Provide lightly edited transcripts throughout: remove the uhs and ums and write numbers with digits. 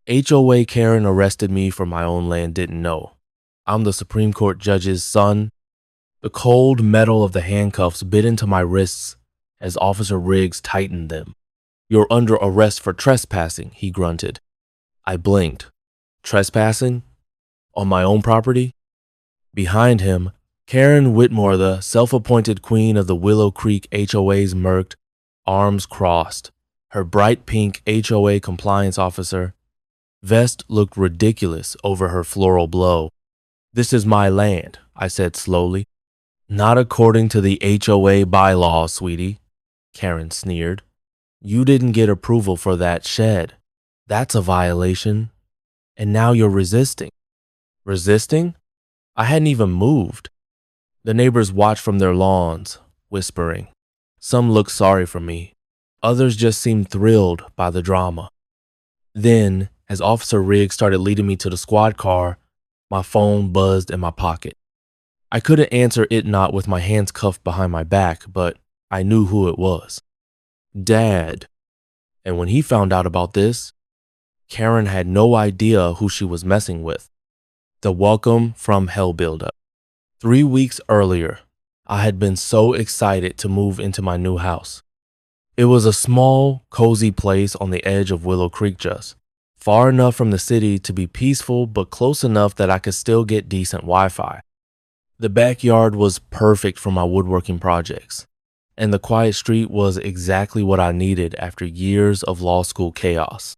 HOA Karen arrested me for my own land didn't know. I'm the Supreme Court judge's son. The cold metal of the handcuffs bit into my wrists as Officer Riggs tightened them. You're under arrest for trespassing, he grunted. I blinked. Trespassing? On my own property? Behind him, Karen Whitmore, the self-appointed queen of the Willow Creek HOAs, murked, arms crossed. Her bright pink HOA compliance officer vest looked ridiculous over her floral blow. This is my land, I said slowly. Not according to the HOA bylaws, sweetie, Karen sneered. You didn't get approval for that shed. That's a violation. And now you're resisting. Resisting? I hadn't even moved. The neighbors watched from their lawns, whispering. Some looked sorry for me. Others just seemed thrilled by the drama. Then, as Officer Riggs started leading me to the squad car, my phone buzzed in my pocket. I couldn't answer it not with my hands cuffed behind my back, but I knew who it was. Dad. And when he found out about this, Karen had no idea who she was messing with. The welcome from hell buildup. 3 weeks earlier, I had been so excited to move into my new house. It was a small, cozy place on the edge of Willow Creek just, far enough from the city to be peaceful but close enough that I could still get decent Wi-Fi. The backyard was perfect for my woodworking projects, and the quiet street was exactly what I needed after years of law school chaos.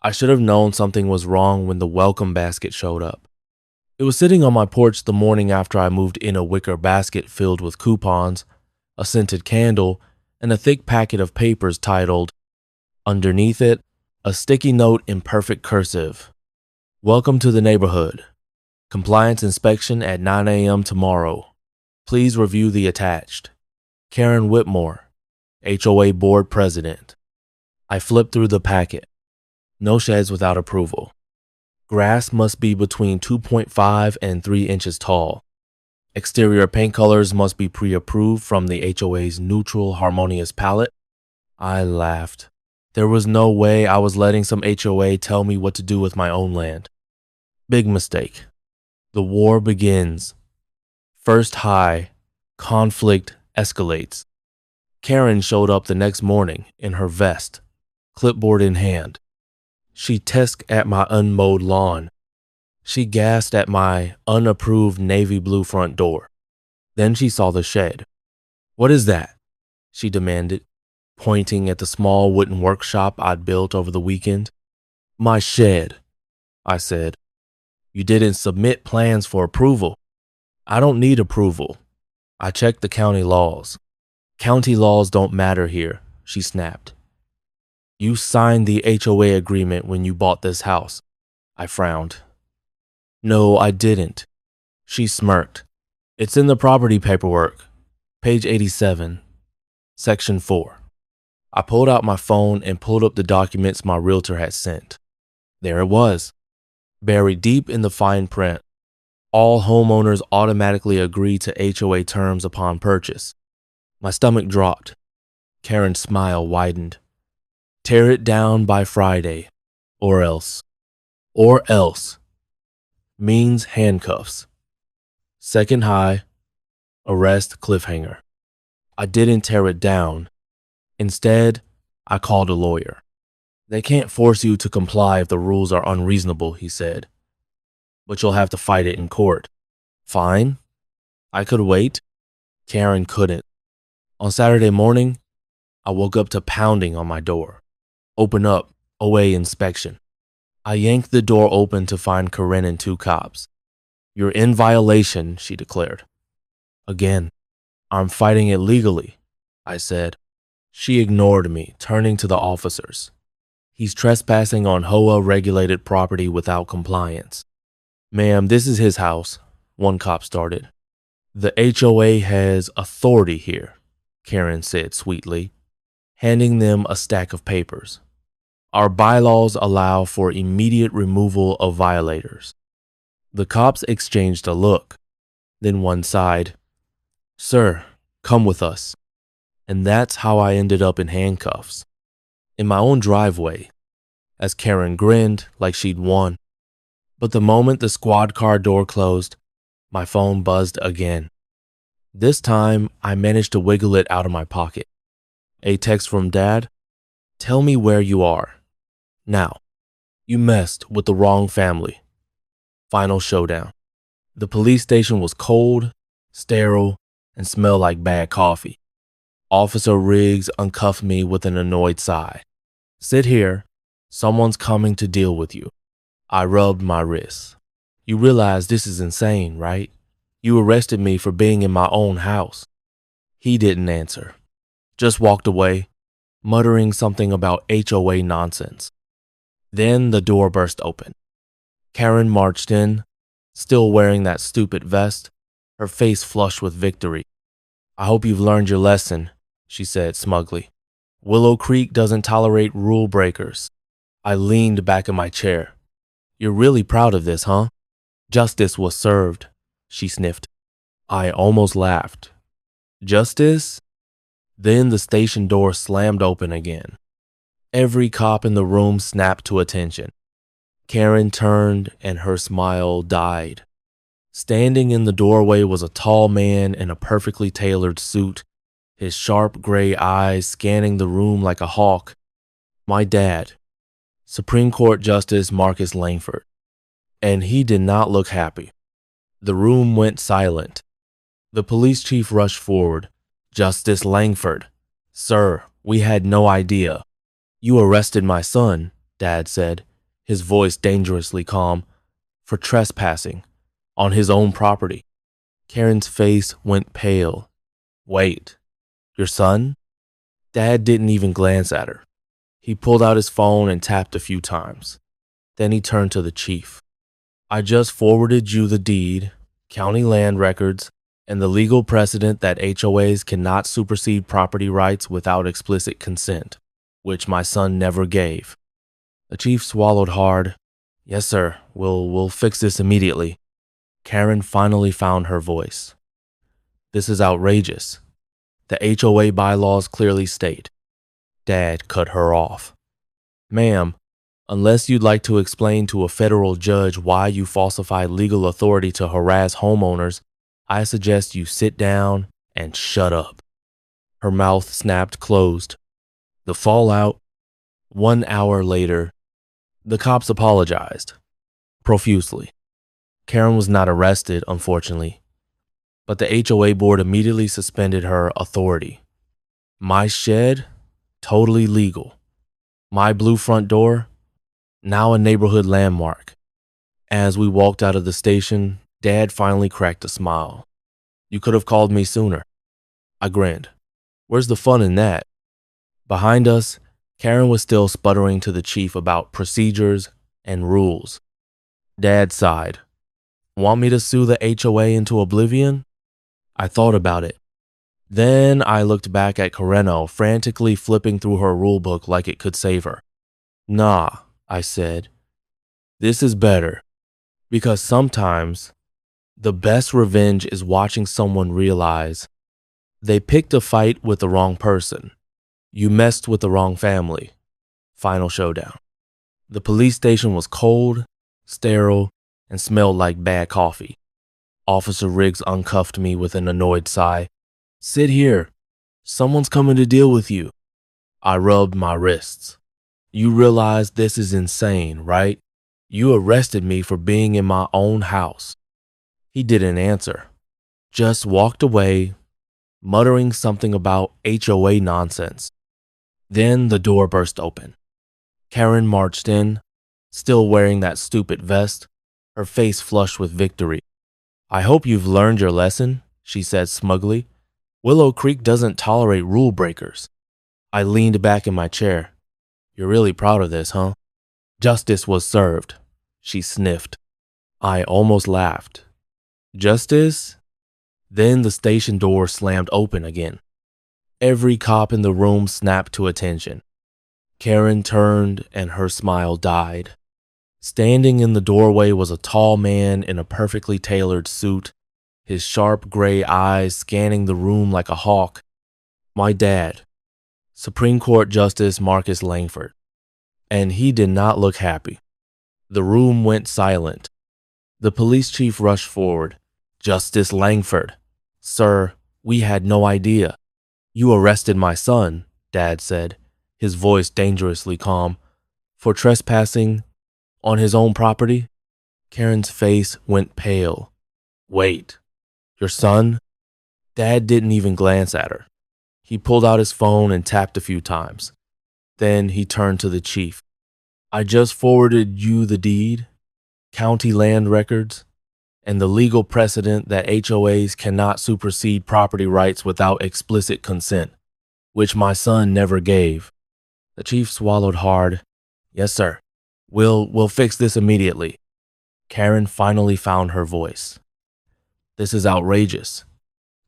I should have known something was wrong when the welcome basket showed up. It was sitting on my porch the morning after I moved in a wicker basket filled with coupons, a scented candle, and a thick packet of papers titled, underneath it, a sticky note in perfect cursive. Welcome to the neighborhood. Compliance inspection at 9 a.m. tomorrow. Please review the attached. Karen Whitmore, HOA Board President. I flipped through the packet. No sheds without approval. Grass must be between 2.5 and 3 inches tall. Exterior paint colors must be pre-approved from the HOA's neutral harmonious palette. I laughed. There was no way I was letting some HOA tell me what to do with my own land. Big mistake. The war begins. First high, conflict escalates. Karen showed up the next morning in her vest, clipboard in hand. She tesked at my unmowed lawn. She gasped at my unapproved navy blue front door. Then she saw the shed. What is that? She demanded, pointing at the small wooden workshop I'd built over the weekend. My shed, I said. You didn't submit plans for approval. I don't need approval. I checked the county laws. County laws don't matter here, she snapped. You signed the HOA agreement when you bought this house. I frowned. No, I didn't. She smirked. It's in the property paperwork. Page 87, Section 4. I pulled out my phone and pulled up the documents my realtor had sent. There it was, buried deep in the fine print. All homeowners automatically agree to HOA terms upon purchase. My stomach dropped. Karen's smile widened. Tear it down by Friday, or else. Or else means handcuffs. Second high, arrest cliffhanger. I didn't tear it down. Instead, I called a lawyer. They can't force you to comply if the rules are unreasonable, he said. But you'll have to fight it in court. Fine. I could wait. Karen couldn't. On Saturday morning, I woke up to pounding on my door. Open up, OA inspection. I yanked the door open to find Karen and 2 cops. You're in violation, she declared. Again, I'm fighting it legally, I said. She ignored me, turning to the officers. He's trespassing on HOA-regulated property without compliance. Ma'am, this is his house, one cop started. The HOA has authority here, Karen said sweetly, handing them a stack of papers. Our bylaws allow for immediate removal of violators. The cops exchanged a look. Then one sighed. Sir, come with us. And that's how I ended up in handcuffs. In my own driveway. as Karen grinned like she'd won. But the moment the squad car door closed, my phone buzzed again. This time, I managed to wiggle it out of my pocket. A text from Dad. Tell me where you are. Now, you messed with the wrong family. Final showdown. The police station was cold, sterile, and smelled like bad coffee. Officer Riggs uncuffed me with an annoyed sigh. Sit here. Someone's coming to deal with you. I rubbed my wrist. You realize this is insane, right? You arrested me for being in my own house. He didn't answer. Just walked away, muttering something about HOA nonsense. Then the door burst open. Karen marched in, still wearing that stupid vest, her face flushed with victory. I hope you've learned your lesson, she said smugly. Willow Creek doesn't tolerate rule breakers. I leaned back in my chair. You're really proud of this, huh? Justice was served, she sniffed. I almost laughed. Justice? Then the station door slammed open again. Every cop in the room snapped to attention. Karen turned and her smile died. Standing in the doorway was a tall man in a perfectly tailored suit, his sharp gray eyes scanning the room like a hawk. My dad, Supreme Court Justice Marcus Langford. And he did not look happy. The room went silent. The police chief rushed forward. Justice Langford. Sir, we had no idea. You arrested my son, Dad said, his voice dangerously calm, for trespassing on his own property. Karen's face went pale. Wait, your son? Dad didn't even glance at her. He pulled out his phone and tapped a few times. Then he turned to the chief. I just forwarded you the deed, county land records, and the legal precedent that HOAs cannot supersede property rights without explicit consent, which my son never gave. The chief swallowed hard. Yes, sir. We'll fix this immediately. Karen finally found her voice. This is outrageous. The HOA bylaws clearly state. Dad cut her off. Ma'am, unless you'd like to explain to a federal judge why you falsified legal authority to harass homeowners, I suggest you sit down and shut up. Her mouth snapped closed. The fallout. 1 hour later, the cops apologized. Profusely. Karen was not arrested, unfortunately, but the HOA board immediately suspended her authority. My shed? Totally legal. My blue front door? Now a neighborhood landmark. As we walked out of the station, Dad finally cracked a smile. You could have called me sooner. I grinned. Where's the fun in that? Behind us, Karen was still sputtering to the chief about procedures and rules. Dad sighed. Want me to sue the HOA into oblivion? I thought about it. Then I looked back at Kareno, frantically flipping through her rulebook like it could save her. Nah, I said. This is better. Because sometimes the best revenge is watching someone realize they picked a fight with the wrong person. You messed with the wrong family. Final showdown. The police station was cold, sterile, and smelled like bad coffee. Officer Riggs uncuffed me with an annoyed sigh. Sit here. Someone's coming to deal with you. I rubbed my wrists. You realize this is insane, right? You arrested me for being in my own house. He didn't answer. Just walked away, muttering something about HOA nonsense. Then the door burst open. Karen marched in, still wearing that stupid vest, her face flushed with victory. I hope you've learned your lesson, she said smugly. Willow Creek doesn't tolerate rule breakers. I leaned back in my chair. You're really proud of this, huh? Justice was served, she sniffed. I almost laughed. Justice? Then the station door slammed open again. Every cop in the room snapped to attention. Karen turned and her smile died. Standing in the doorway was a tall man in a perfectly tailored suit, his sharp gray eyes scanning the room like a hawk. My dad, Supreme Court Justice Marcus Langford. and he did not look happy. The room went silent. The police chief rushed forward. "Justice Langford." "Sir, we had no idea." "You arrested my son," Dad said, his voice dangerously calm, "for trespassing on his own property." Karen's face went pale. "Wait, your son?" Dad didn't even glance at her. He pulled out his phone and tapped a few times. Then he turned to the chief. "I just forwarded you the deed, county land records, and the legal precedent that HOAs cannot supersede property rights without explicit consent, which my son never gave." The chief swallowed hard. "Yes, sir. We'll fix this immediately." Karen finally found her voice. "This is outrageous.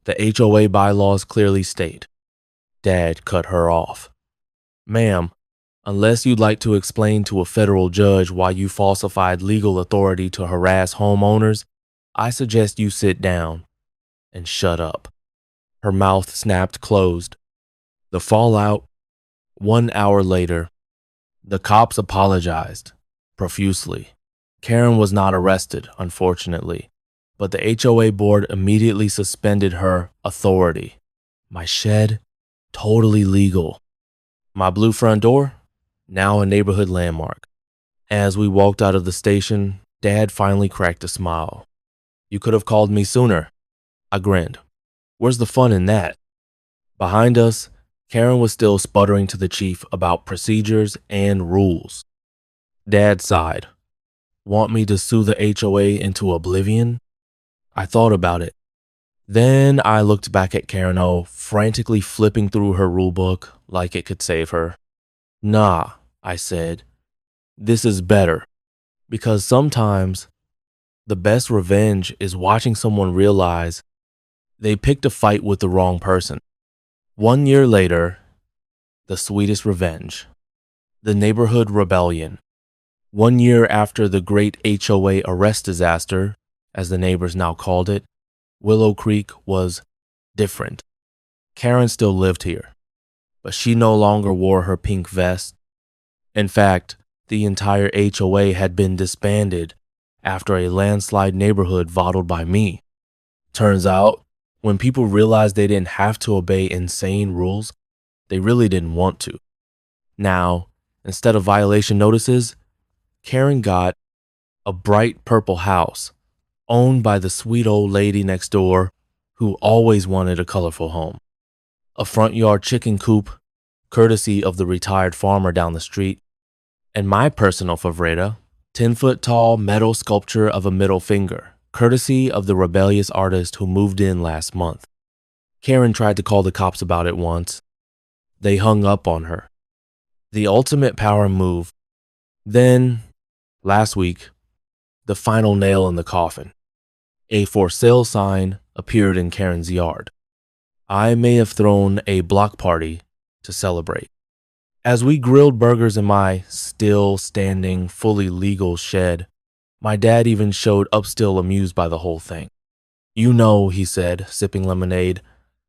The HOA bylaws clearly state." Dad cut her off. "Ma'am, unless you'd like to explain to a federal judge why you falsified legal authority to harass homeowners, I suggest you sit down and shut up." Her mouth snapped closed. The fallout. 1 hour later, the cops apologized profusely. Karen was not arrested, unfortunately, but the HOA board immediately suspended her authority. My shed, totally legal. My blue front door, now a neighborhood landmark. As we walked out of the station, Dad finally cracked a smile. "You could have called me sooner." I grinned. "Where's the fun in that?" Behind us, Karen was still sputtering to the chief about procedures and rules. Dad sighed. "Want me to sue the HOA into oblivion?" I thought about it. Then I looked back at Karen O, frantically flipping through her rulebook like it could save her. "Nah," I said. "This is better. Because sometimes the best revenge is watching someone realize they picked a fight with the wrong person." 1 year later, the sweetest revenge. The neighborhood rebellion. 1 year after the great HOA arrest disaster, as the neighbors now called it, Willow Creek was different. Karen still lived here, but she no longer wore her pink vest. In fact, the entire HOA had been disbanded after a landslide neighborhood voted by me. Turns out, when people realized they didn't have to obey insane rules, they really didn't want to. Now, instead of violation notices, Karen got a bright purple house owned by the sweet old lady next door who always wanted a colorful home. A front yard chicken coop, courtesy of the retired farmer down the street. And my personal favorita, 10-foot tall metal sculpture of a middle finger, courtesy of the rebellious artist who moved in last month. Karen tried to call the cops about it once. They hung up on her. The ultimate power move. Then, last week, the final nail in the coffin. A for sale sign appeared in Karen's yard. I may have thrown a block party to celebrate. As we grilled burgers in my still standing, fully legal shed, my dad even showed up still amused by the whole thing. "You know," he said, sipping lemonade,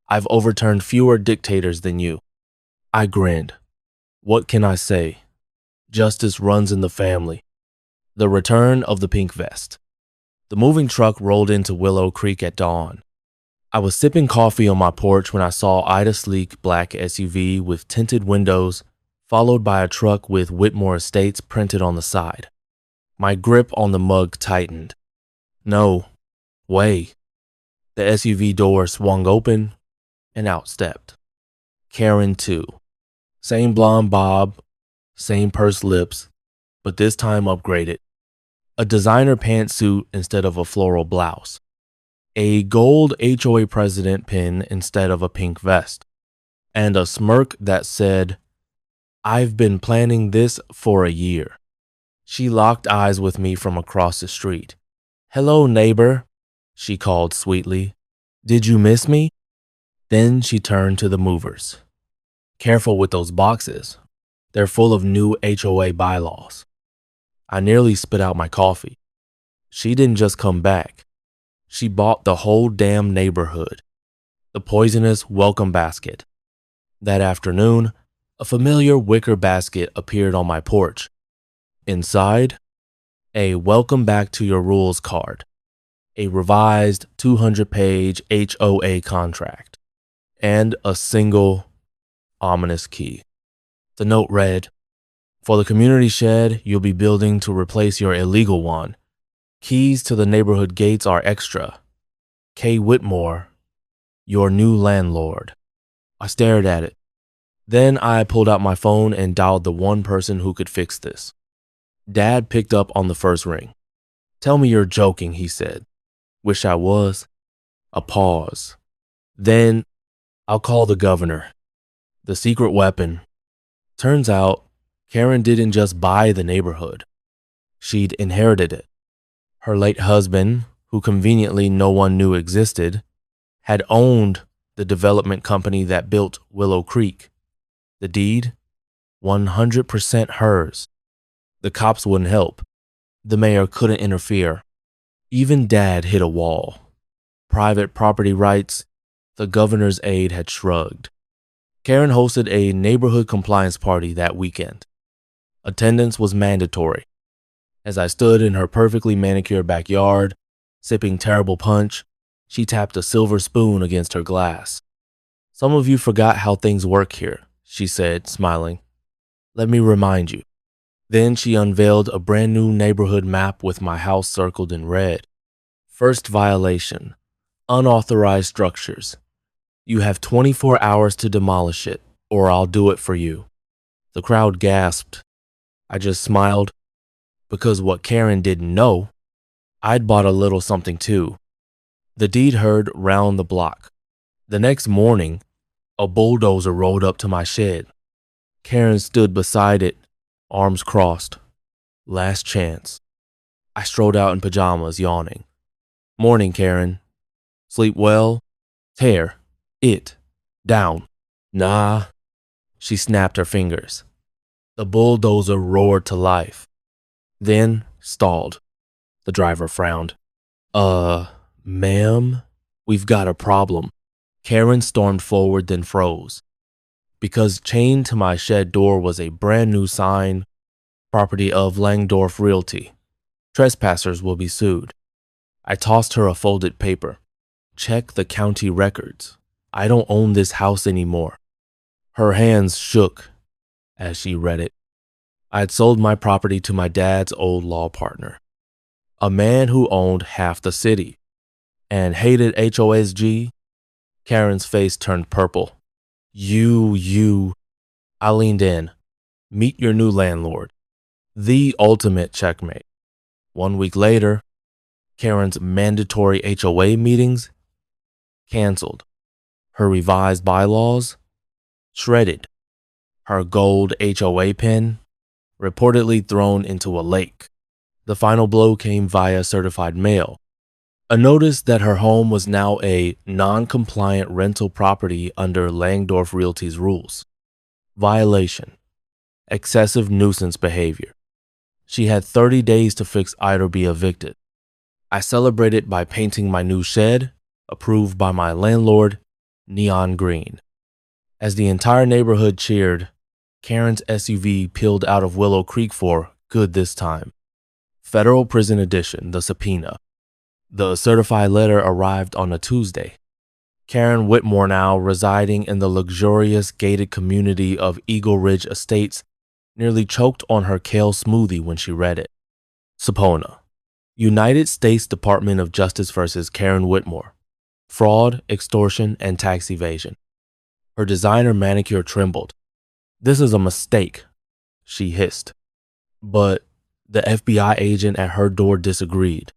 "I've overturned fewer dictators than you." I grinned. What can I say? Justice runs in the family. The return of the pink vest. The moving truck rolled into Willow Creek at dawn. I was sipping coffee on my porch when I saw Ida's sleek black SUV with tinted windows, followed by a truck with Whitmore Estates printed on the side. My grip on the mug tightened. No way. The SUV door swung open and out stepped Karen too. Same blonde bob, same pursed lips, but this time upgraded. A designer pantsuit instead of a floral blouse. A gold HOA president pin instead of a pink vest. And a smirk that said, "I've been planning this for a year." She locked eyes with me from across the street. "Hello, neighbor," she called sweetly. "Did you miss me?" Then she turned to the movers. "Careful with those boxes. They're full of new HOA bylaws." I nearly spit out my coffee. She didn't just come back. She bought the whole damn neighborhood. The poisonous welcome basket. That afternoon, A familiar wicker basket appeared on my porch. Inside, a welcome back to your rules card, a revised 200-page HOA contract, and a single ominous key. The note read, "For the community shed you'll be building to replace your illegal one, keys to the neighborhood gates are extra. K. Whitmore, your new landlord." I stared at it. Then I pulled out my phone and dialed the one person who could fix this. Dad picked up on the first ring. "Tell me you're joking," he said. "Wish I was." A pause. Then, "I'll call the governor." The secret weapon. Turns out, Karen didn't just buy the neighborhood. She'd inherited it. Her late husband, who conveniently no one knew existed, had owned the development company that built Willow Creek. The deed? 100% hers. The cops wouldn't help. The mayor couldn't interfere. Even Dad hit a wall. Private property rights, the governor's aide had shrugged. Karen hosted a neighborhood compliance party that weekend. Attendance was mandatory. As I stood in her perfectly manicured backyard, sipping terrible punch, she tapped a silver spoon against her glass. "Some of you forgot how things work here," she said, smiling. "Let me remind you." Then she unveiled a brand new neighborhood map with my house circled in red. First violation, unauthorized structures. You have 24 hours to demolish it, or I'll do it for you. The crowd gasped. I just smiled, because what Karen didn't know, I'd bought a little something too. The deed heard round the block. The next morning, a bulldozer rolled up to my shed. Karen stood beside it, arms crossed. Last chance. I strolled out in pajamas, yawning. "Morning, Karen. Sleep well? Tear. It. Down." "Nah." She snapped her fingers. The bulldozer roared to life. Then stalled. The driver frowned. Ma'am, we've got a problem." Karen stormed forward, then froze. Because chained to my shed door was a brand new sign, "Property of Langdorf Realty. Trespassers will be sued." I tossed her a folded paper. "Check the county records. I don't own this house anymore." Her hands shook as she read it. I had sold my property to my dad's old law partner, a man who owned half the city and hated HOSG. Karen's face turned purple. You. I leaned in. "Meet your new landlord." The ultimate checkmate. 1 week later, Karen's mandatory HOA meetings canceled. Her revised bylaws shredded. Her gold HOA pin reportedly thrown into a lake. The final blow came via certified mail. A notice that her home was now a non-compliant rental property under Langdorf Realty's rules. Violation. Excessive nuisance behavior. She had 30 days to fix it or be evicted. I celebrated by painting my new shed, approved by my landlord, neon green. As the entire neighborhood cheered, Karen's SUV peeled out of Willow Creek for good this time. Federal Prison Edition, the subpoena. The certified letter arrived on a Tuesday. Karen Whitmore, now residing in the luxurious gated community of Eagle Ridge Estates, nearly choked on her kale smoothie when she read it. Subpoena. United States Department of Justice versus Karen Whitmore. Fraud, extortion, and tax evasion. Her designer manicure trembled. "This is a mistake," she hissed. But the FBI agent at her door disagreed.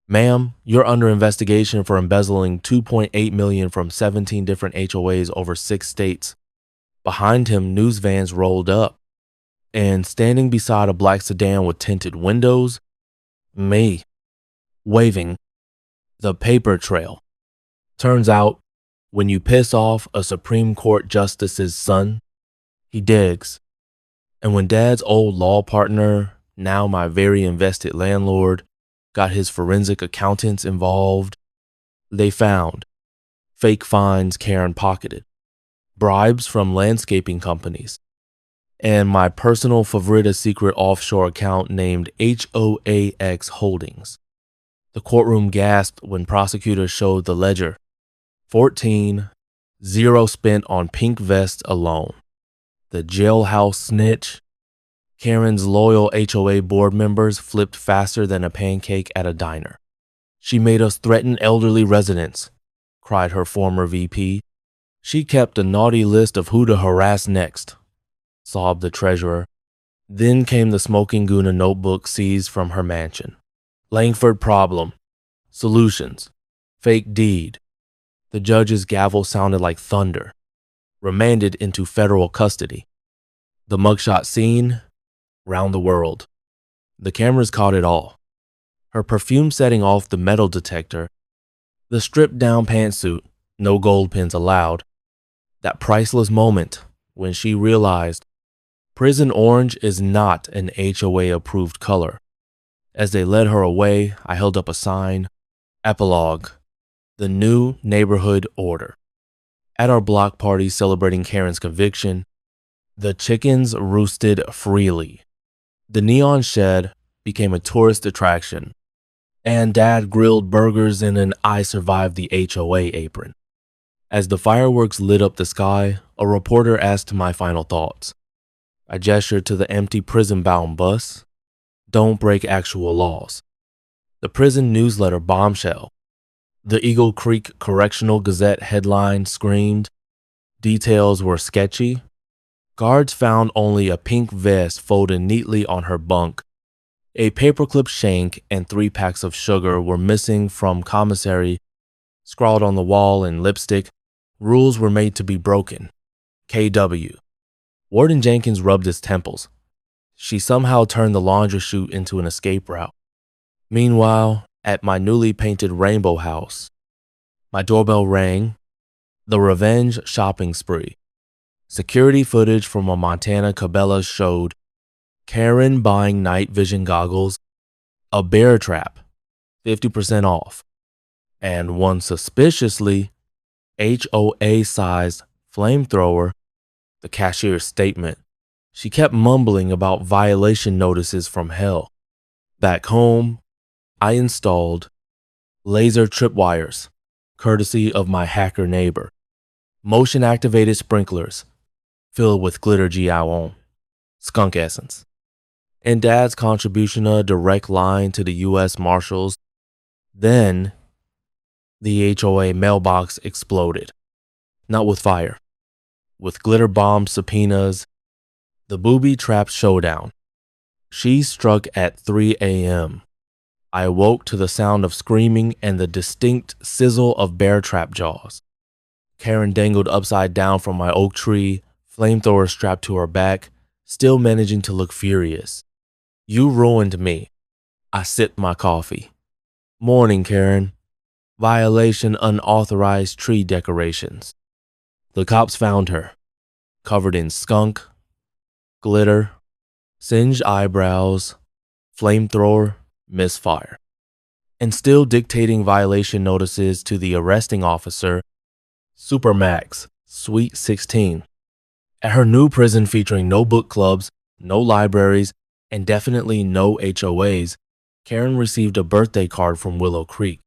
"Ma'am, you're under investigation for embezzling $2.8 million from 17 different HOAs over 6 states. Behind him, news vans rolled up. And standing beside a black sedan with tinted windows, me, waving, the paper trail. Turns out, when you piss off a Supreme Court justice's son, he digs. And when Dad's old law partner, now my very invested landlord, got his forensic accountants involved, they found fake fines Karen pocketed, bribes from landscaping companies, and my personal favorite secret offshore account named HOAX Holdings. The courtroom gasped when prosecutors showed the ledger. 14, 0 spent on pink vests alone. The jailhouse snitch. Karen's loyal HOA board members flipped faster than a pancake at a diner. She made us threaten elderly residents, cried her former VP. She kept a naughty list of who to harass next, sobbed the treasurer. Then came the smoking Guna notebook seized from her mansion. Langford problem. Solutions. Fake deed. The judge's gavel sounded like thunder. Remanded into federal custody. The mugshot scene. Round the world. The cameras caught it all. Her perfume setting off the metal detector. The stripped down pantsuit. No gold pins allowed. That priceless moment when she realized prison orange is not an HOA approved color. As they led her away, I held up a sign. Epilogue. The new neighborhood order. At our block party celebrating Karen's conviction, the chickens roosted freely. The neon shed became a tourist attraction, and Dad grilled burgers in an I survived the HOA apron. As the fireworks lit up the sky, a reporter asked my final thoughts. I gestured to the empty prison-bound bus. Don't break actual laws. The prison newsletter bombshell. The Eagle Creek Correctional Gazette headline screamed. Details were sketchy. Guards found only a pink vest folded neatly on her bunk. A paperclip shank and 3 packs of sugar were missing from commissary. Scrawled on the wall in lipstick, rules were made to be broken. KW. Warden Jenkins rubbed his temples. She somehow turned the laundry chute into an escape route. Meanwhile, at my newly painted rainbow house, my doorbell rang. The revenge shopping spree. Security footage from a Montana Cabela's showed Karen buying night vision goggles, a bear trap, 50% off, and one suspiciously HOA-sized flamethrower, the cashier's statement. She kept mumbling about violation notices from hell. Back home, I installed laser tripwires, courtesy of my hacker neighbor, motion-activated sprinklers, filled with glitter Giaon, skunk essence, and Dad's contribution a direct line to the U.S. Marshals. Then, the HOA mailbox exploded. Not with fire, with glitter bomb subpoenas, the booby-trapped showdown. She struck at 3 a.m. I awoke to the sound of screaming and the distinct sizzle of bear trap jaws. Karen dangled upside down from my oak tree, flamethrower strapped to her back, still managing to look furious. You ruined me. I sipped my coffee. Morning, Karen. Violation unauthorized tree decorations. The cops found her, covered in skunk, glitter, singed eyebrows, flamethrower, misfire, and still dictating violation notices to the arresting officer, Supermax, Suite 16. At her new prison featuring no book clubs, no libraries, and definitely no HOAs, Karen received a birthday card from Willow Creek.